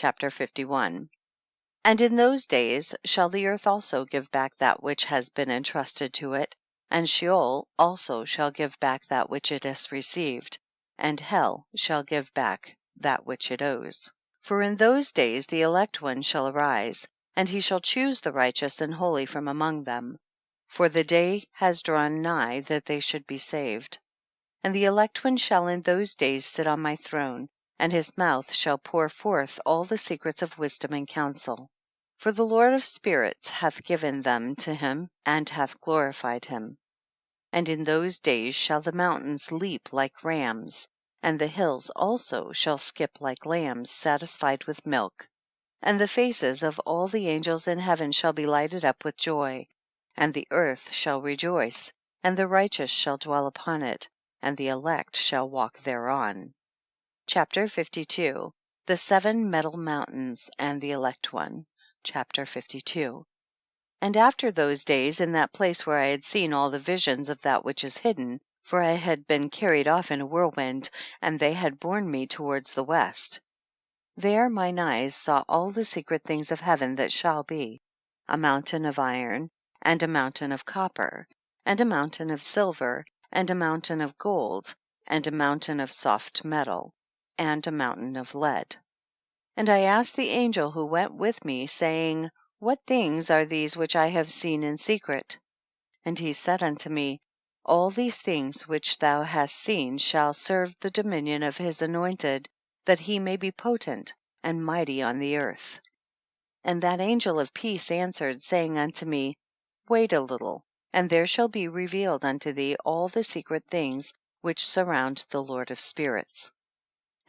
Chapter 51. And in those days shall the earth also give back that which has been entrusted to it, and Sheol also shall give back that which it has received, and hell shall give back that which it owes. For in those days the elect one shall arise, and he shall choose the righteous and holy from among them. For the day has drawn nigh that they should be saved. And the elect one shall in those days sit on my throne, and his mouth shall pour forth all the secrets of wisdom and counsel. For the Lord of spirits hath given them to him, and hath glorified him. And in those days shall the mountains leap like rams, and the hills also shall skip like lambs satisfied with milk. And the faces of all the angels in heaven shall be lighted up with joy, and the earth shall rejoice, and the righteous shall dwell upon it, and the elect shall walk thereon. Chapter 52. The 7 metal mountains and the elect one. Chapter 52. And after those days, in that place where I had seen all the visions of that which is hidden, for I had been carried off in a whirlwind, and they had borne me towards the west. There mine eyes saw all the secret things of heaven that shall be, a mountain of iron, and a mountain of copper, and a mountain of silver, and a mountain of gold, and a mountain of soft metal, and a mountain of lead. And I asked the angel who went with me, saying, What things are these which I have seen in secret? And he said unto me, All these things which thou hast seen shall serve the dominion of his anointed, that he may be potent and mighty on the earth. And that angel of peace answered, saying unto me, Wait a little, and there shall be revealed unto thee all the secret things which surround the Lord of spirits.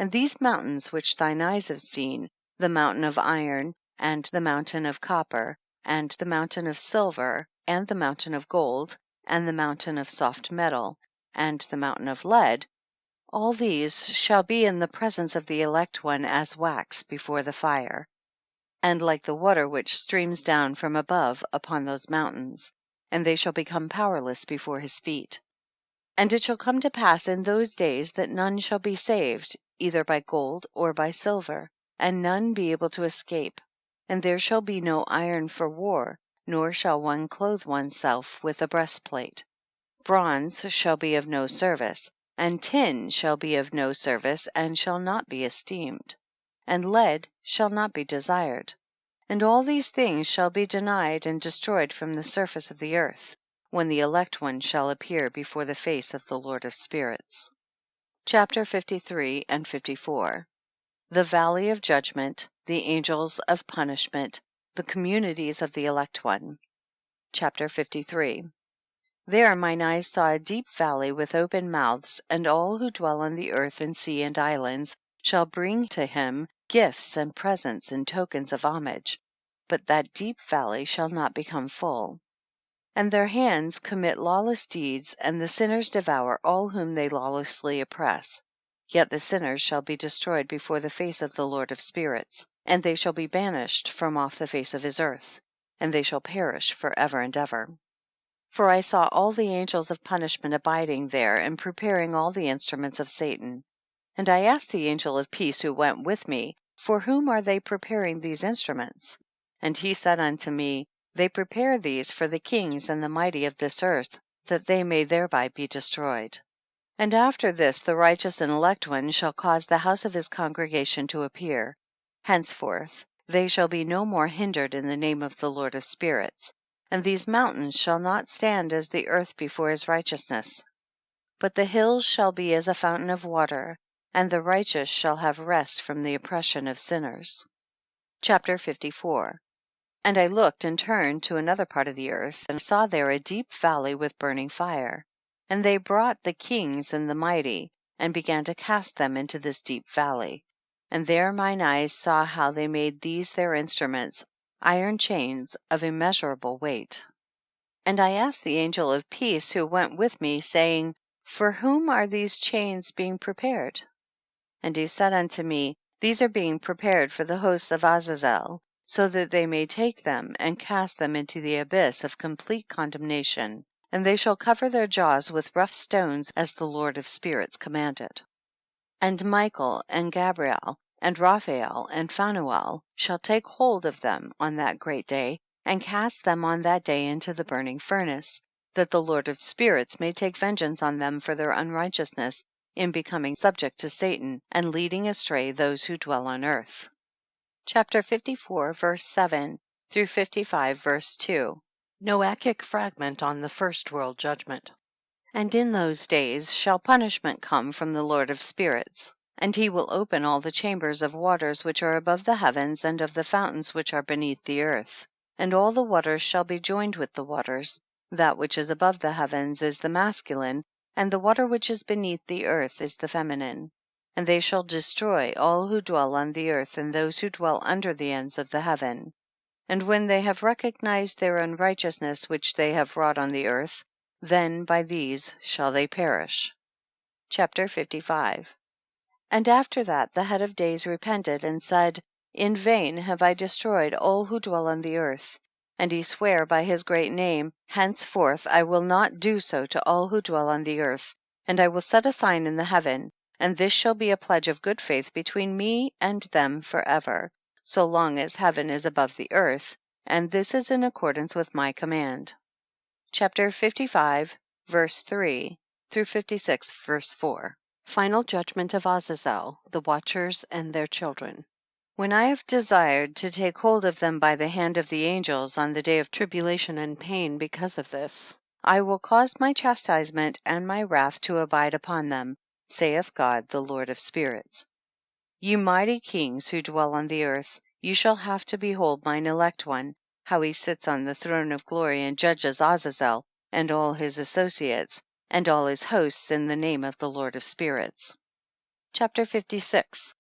And these mountains which thine eyes have seen, the mountain of iron, and the mountain of copper, and the mountain of silver, and the mountain of gold, and the mountain of soft metal, and the mountain of lead, all these shall be in the presence of the elect one as wax before the fire, and like the water which streams down from above upon those mountains, and they shall become powerless before his feet. And it shall come to pass in those days that none shall be saved, either by gold or by silver, and none be able to escape. And there shall be no iron for war, nor shall one clothe oneself with a breastplate. Bronze shall be of no service, and tin shall be of no service, and shall not be esteemed, and lead shall not be desired. And all these things shall be denied and destroyed from the surface of the earth, when the elect one shall appear before the face of the Lord of spirits. Chapter 53 and 54. The valley of judgment, the angels of punishment, the communities of the elect one. Chapter 53. There mine eyes saw a deep valley with open mouths, and all who dwell on the earth and sea and islands shall bring to him gifts and presents and tokens of homage, but that deep valley shall not become full. And their hands commit lawless deeds, and the sinners devour all whom they lawlessly oppress. Yet the sinners shall be destroyed before the face of the Lord of spirits, and they shall be banished from off the face of his earth, and they shall perish for ever and ever. For I saw all the angels of punishment abiding there, and preparing all the instruments of Satan. And I asked the angel of peace who went with me, For whom are they preparing these instruments? And he said unto me, They prepare these for the kings and the mighty of this earth, that they may thereby be destroyed. And after this the righteous and elect one shall cause the house of his congregation to appear. Henceforth they shall be no more hindered in the name of the Lord of spirits. And these mountains shall not stand as the earth before his righteousness, but the hills shall be as a fountain of water, and the righteous shall have rest from the oppression of sinners. Chapter 54. And I looked and turned to another part of the earth, and saw there a deep valley with burning fire. And they brought the kings and the mighty, and began to cast them into this deep valley. And there mine eyes saw how they made these their instruments, iron chains of immeasurable weight. And I asked the angel of peace who went with me, saying, For whom are these chains being prepared? And he said unto me, These are being prepared for the hosts of Azazel, so that they may take them and cast them into the abyss of complete condemnation, and they shall cover their jaws with rough stones, as the Lord of spirits commanded. And Michael and Gabriel And Raphael and Phanuel shall take hold of them on that great day, and cast them on that day into the burning furnace, that the Lord of spirits may take vengeance on them for their unrighteousness in becoming subject to Satan, and leading astray those who dwell on earth. Chapter 54, verse 7 through 55, verse 2. Noachic fragment on the first world judgment. And in those days shall punishment come from the Lord of spirits, and he will open all the chambers of waters which are above the heavens, and of the fountains which are beneath the earth. And all the waters shall be joined with the waters. That which is above the heavens is the masculine, and the water which is beneath the earth is the feminine. And they shall destroy all who dwell on the earth, and those who dwell under the ends of the heaven. And when they have recognized their unrighteousness which they have wrought on the earth, then by these shall they perish. Chapter 55. And after that the head of days repented and said, in vain have I destroyed all who dwell on the earth. And he sware by his great name, henceforth I will not do so to all who dwell on the earth, and I will set a sign in the heaven, and this shall be a pledge of good faith between me and them forever, so long as heaven is above the earth, and this is in accordance with my command. Chapter 55, verse 3 through 56, verse 4. Final judgment of Azazel, the watchers and their children. When I have desired to take hold of them by the hand of the angels on the day of tribulation and pain because of this, I will cause my chastisement and my wrath to abide upon them, saith God, the Lord of spirits. Ye mighty kings who dwell on the earth, you shall have to behold mine elect one, how he sits on the throne of glory and judges Azazel and all his associates, and all his hosts in the name of the Lord of spirits. Chapter 56.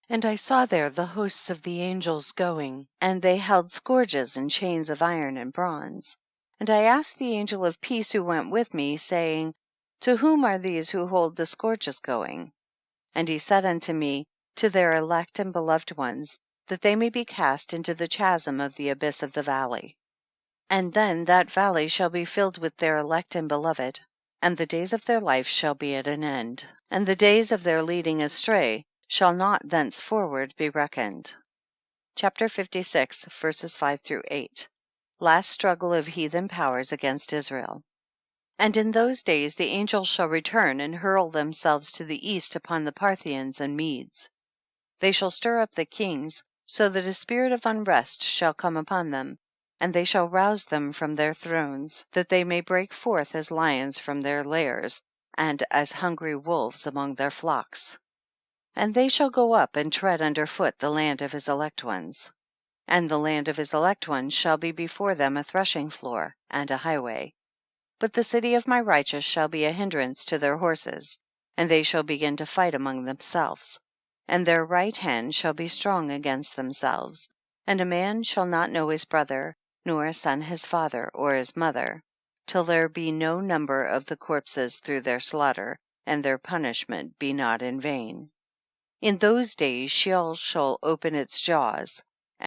And I saw there the hosts of the angels going, and they held scourges and chains of iron and bronze. And I asked the angel of peace who went with me, saying, to whom are these who hold the scourges going? And he said unto me, to their elect and beloved ones, that they may be cast into the chasm of the abyss of the valley. And then that valley shall be filled with their elect and beloved, and the days of their life shall be at an end, and the days of their leading astray shall not thenceforward be reckoned. Chapter 56, verses 5 through 8. Last struggle of heathen powers against Israel. And in those days the angels shall return and hurl themselves to the east upon the Parthians and Medes. They shall stir up the kings, so that a spirit of unrest shall come upon them, and they shall rouse them from their thrones, that they may break forth as lions from their lairs, and as hungry wolves among their flocks. And they shall go up and tread under foot the land of his elect ones. And the land of his elect ones shall be before them a threshing floor and a highway. But the city of my righteous shall be a hindrance to their horses, and they shall begin to fight among themselves. And their right hand shall be strong against themselves, and a man shall not know his brother, nor a son his father or his mother, till there be no number of the corpses through their slaughter, and their punishment be not in vain. In those days Sheol shall open its jaws,